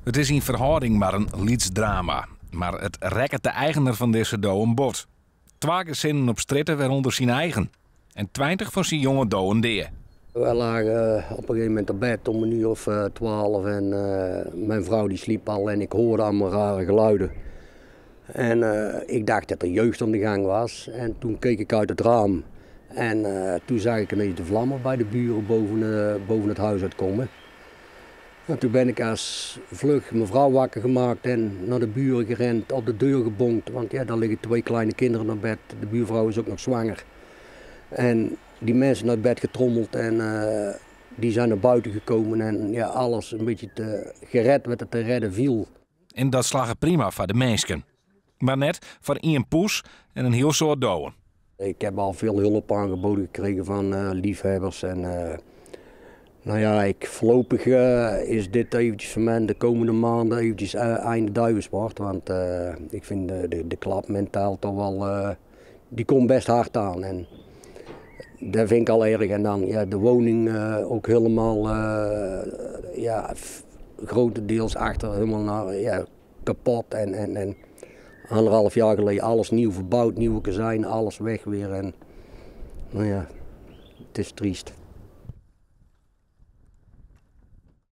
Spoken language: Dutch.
Het is in verhouding maar een lietsdrama. Maar het rekkert de eigenaar van deze doden bot. 2 gezinnen op stritten weer onder zijn eigen. En 20 van zijn jonge doden deer. We lagen op een gegeven moment op bed om 12 en mijn vrouw die sliep al en ik hoorde allemaal rare geluiden. En ik dacht dat er jeugd aan de gang was. En toen keek ik uit het raam en toen zag ik ineens de vlammen bij de buren boven het huis uitkomen. En toen ben ik als vlug mijn vrouw wakker gemaakt en naar de buren gerend, op de deur gebonkt. Want ja, daar liggen 2 kleine kinderen naar bed, de buurvrouw is ook nog zwanger. En die mensen naar bed getrommeld en die zijn naar buiten gekomen en ja, alles een beetje gered wat het te redden viel. En dat slagen prima voor de mensen. Maar net voor 1 poes en een heel soort doden. Ik heb al veel hulp aangeboden gekregen van liefhebbers en nou ja, voorlopig is dit eventjes voor mij de komende maanden eventjes einde duivensport. Want ik vind de klap mentaal toch wel, die komt best hard aan. En dat vind ik al erg. En dan ja, de woning ook helemaal ja, grotendeels achter helemaal kapot. En 1,5 jaar geleden alles nieuw verbouwd, nieuwe kazijn, alles weg weer. En nou ja, het is triest.